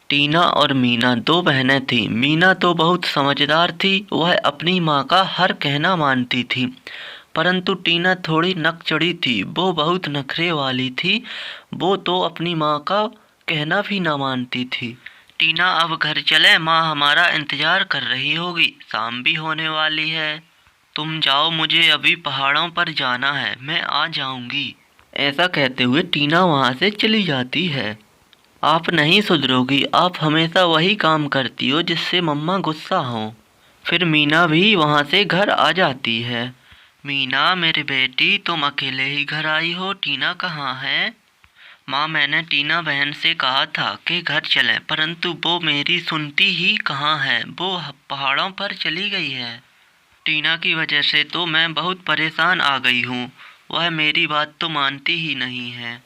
टीना और मीना दो बहनें थीं। मीना तो बहुत समझदार थी, वह अपनी माँ का हर कहना मानती थी। परंतु टीना थोड़ी नकचढ़ी थी, वो बहुत नखरे वाली थी। वो तो अपनी माँ का कहना भी ना मानती थी। टीना, अब घर चले, माँ हमारा इंतजार कर रही होगी, शाम भी होने वाली है। तुम जाओ, मुझे अभी पहाड़ों पर जाना है, मैं आ जाऊंगी। ऐसा कहते हुए टीना वहाँ से चली जाती है। आप नहीं सुधरोगी, आप हमेशा वही काम करती हो जिससे मम्मा गुस्सा हो। फिर मीना भी वहाँ से घर आ जाती है। मीना मेरी बेटी, तुम अकेले ही घर आई हो, टीना कहाँ है? माँ, मैंने टीना बहन से कहा था कि घर चलें, परंतु वो मेरी सुनती ही कहाँ है, वो पहाड़ों पर चली गई है। टीना की वजह से तो मैं बहुत परेशान आ गई हूँ, वह मेरी बात तो मानती ही नहीं है।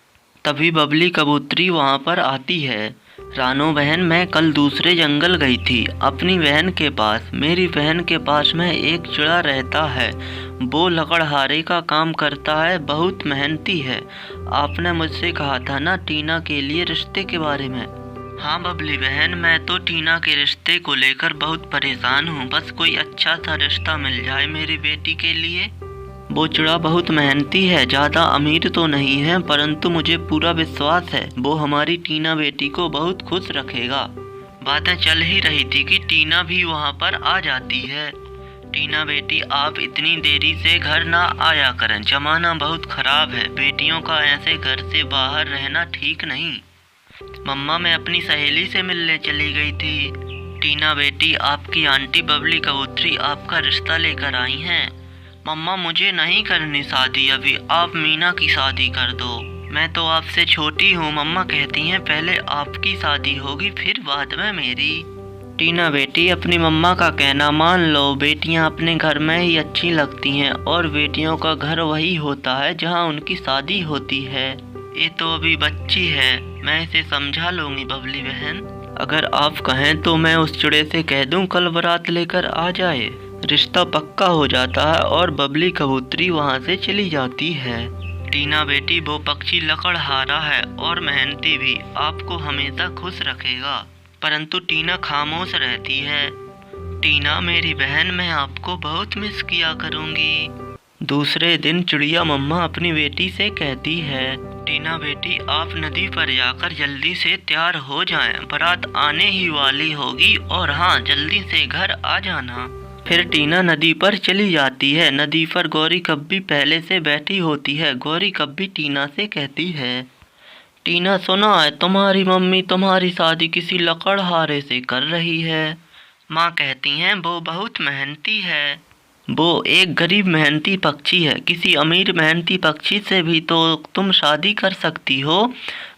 तभी बबली कबूतरी वहाँ पर आती है। रानो बहन, मैं कल दूसरे जंगल गई थी अपनी बहन के पास। मेरी बहन के पास में एक चिड़ा रहता है, वो लकड़हारे का काम करता है, बहुत मेहनती है। आपने मुझसे कहा था ना टीना के लिए रिश्ते के बारे में। हाँ बबली बहन, मैं तो टीना के रिश्ते को लेकर बहुत परेशान हूँ। बस कोई अच्छा सा रिश्ता मिल जाए मेरी बेटी के लिए। वो चिड़ा बहुत मेहनती है, ज़्यादा अमीर तो नहीं है, परंतु मुझे पूरा विश्वास है वो हमारी टीना बेटी को बहुत खुश रखेगा। बातें चल ही रही थी कि टीना भी वहाँ पर आ जाती है। टीना बेटी, आप इतनी देरी से घर ना आया करें, जमाना बहुत खराब है, बेटियों का ऐसे घर से बाहर रहना ठीक नहीं। मम्मा, मैं अपनी सहेली से मिलने चली गई थी। टीना बेटी, आपकी आंटी बबली कबूतरी आपका रिश्ता लेकर आई हैं। मम्मा, मुझे नहीं करनी शादी अभी, आप मीना की शादी कर दो। मैं तो आपसे छोटी हूँ, मम्मा कहती हैं पहले आपकी शादी होगी फिर बाद में मेरी। टीना बेटी, अपनी मम्मा का कहना मान लो, बेटियाँ अपने घर में ही अच्छी लगती हैं और बेटियों का घर वही होता है जहाँ उनकी शादी होती है। ये तो अभी बच्ची है, मैं इसे समझा लूँगी बबली बहन। अगर आप कहें तो मैं उस चिड़े से कह दूँ कल बारात लेकर आ जाए। रिश्ता पक्का हो जाता है और बबली कबूतरी वहाँ से चली जाती है। टीना बेटी, वो पक्षी लकड़हारा है और मेहनती भी, आपको हमेशा खुश रखेगा। परंतु टीना खामोश रहती है। टीना मेरी बहन, मैं आपको बहुत मिस किया करूँगी। दूसरे दिन चिड़िया मम्मा अपनी बेटी से कहती है, टीना बेटी, आप नदी पर जाकर जल्दी से तैयार हो जाएं, बारात आने ही वाली होगी, और हाँ, जल्दी से घर आ जाना। फिर टीना नदी पर चली जाती है। नदी पर गौरी कब्बी पहले से बैठी होती है। गौरी कब्बी टीना से कहती है, टीना सुना है तुम्हारी मम्मी तुम्हारी शादी किसी लकड़हारे से कर रही है। माँ कहती हैं वो बहुत मेहनती है। वो एक गरीब मेहनती पक्षी है, किसी अमीर मेहनती पक्षी से भी तो तुम शादी कर सकती हो।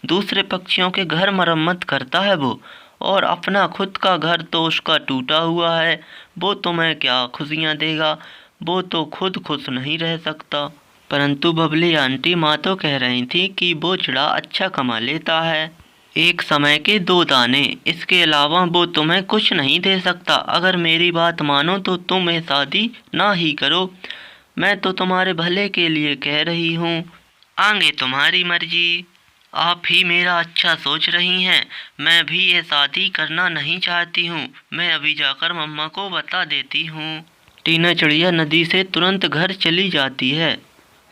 दूसरे पक्षियों के घर मरम्मत करता है वो, और अपना खुद का घर तो उसका टूटा हुआ है। वो तुम्हें क्या खुशियाँ देगा, वो तो खुद खुश नहीं रह सकता। परंतु बबली आंटी, माँ तो कह रही थी कि वो चिड़ा अच्छा कमा लेता है, एक समय के 2 दाने, इसके अलावा वो तुम्हें कुछ नहीं दे सकता। अगर मेरी बात मानो तो तुम ये शादी ना ही करो, मैं तो तुम्हारे भले के लिए कह रही हूँ। आगे तुम्हारी मर्जी, आप ही मेरा अच्छा सोच रही हैं। मैं भी ये शादी करना नहीं चाहती हूँ, मैं अभी जाकर मम्मा को बता देती हूँ। टीना चिड़िया नदी से तुरंत घर चली जाती है।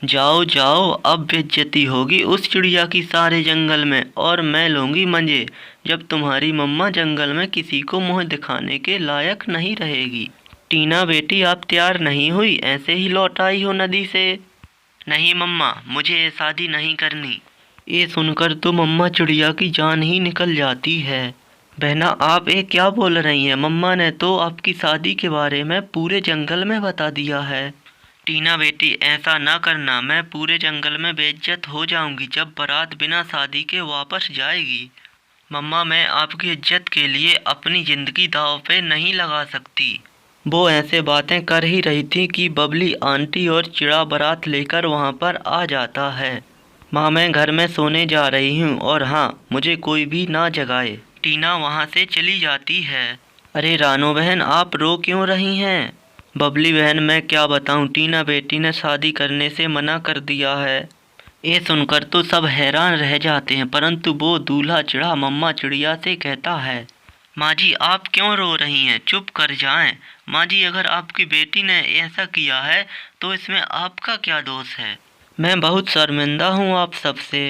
जाओ जाओ, अब बेइज्जती होगी उस चिड़िया की सारे जंगल में, और मैं लूँगी मज़े जब तुम्हारी मम्मा जंगल में किसी को मुँह दिखाने के लायक नहीं रहेगी। टीना बेटी, आप तैयार नहीं हुई, ऐसे ही लौट आई हो नदी से? नहीं मम्मा, मुझे ये शादी नहीं करनी। ये सुनकर तो मम्मा चिड़िया की जान ही निकल जाती है। बहना, आप ये क्या बोल रही हैं? मम्मा ने तो आपकी शादी के बारे में पूरे जंगल में बता दिया है। टीना बेटी, ऐसा ना करना, मैं पूरे जंगल में बेइज्जत हो जाऊंगी जब बारात बिना शादी के वापस जाएगी। मम्मा, मैं आपकी इज्जत के लिए अपनी ज़िंदगी दांव पे नहीं लगा सकती। वो ऐसे बातें कर ही रही थी कि बबली आंटी और चिड़ा बारात लेकर वहाँ पर आ जाता है। माँ, मैं घर में सोने जा रही हूँ, और हाँ, मुझे कोई भी ना जगाए। टीना वहाँ से चली जाती है। अरे रानो बहन, आप रो क्यों रही हैं? बबली बहन, मैं क्या बताऊं, टीना बेटी ने शादी करने से मना कर दिया है। ये सुनकर तो सब हैरान रह जाते हैं, परंतु वो दूल्हा चिढ़ा मम्मा चिड़िया से कहता है, माँ जी आप क्यों रो रही हैं, चुप कर जाएं। माँ जी अगर आपकी बेटी ने ऐसा किया है तो इसमें आपका क्या दोष है। मैं बहुत शर्मिंदा हूँ आप सबसे।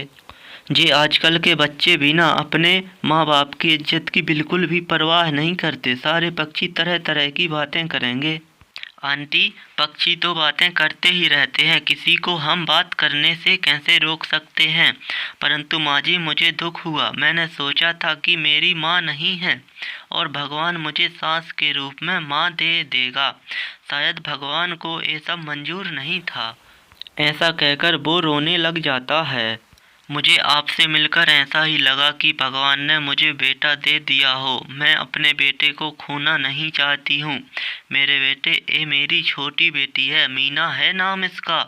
जी आजकल के बच्चे भी ना अपने माँ बाप की इज्जत की बिल्कुल भी परवाह नहीं करते। सारे पक्षी तरह तरह की बातें करेंगे। आंटी पक्षी तो बातें करते ही रहते हैं, किसी को हम बात करने से कैसे रोक सकते हैं। परंतु माँ जी मुझे दुख हुआ, मैंने सोचा था कि मेरी माँ नहीं है और भगवान मुझे सास के रूप में माँ दे देगा। शायद भगवान को ये सब मंजूर नहीं था। ऐसा कहकर वो रोने लग जाता है। मुझे आपसे मिलकर ऐसा ही लगा कि भगवान ने मुझे बेटा दे दिया हो। मैं अपने बेटे को खोना नहीं चाहती हूँ। मेरे बेटे, ये मेरी छोटी बेटी है, मीना है नाम इसका।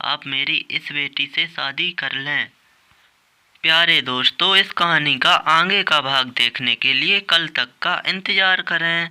आप मेरी इस बेटी से शादी कर लें। प्यारे दोस्तों, इस कहानी का आगे का भाग देखने के लिए कल तक का इंतज़ार करें।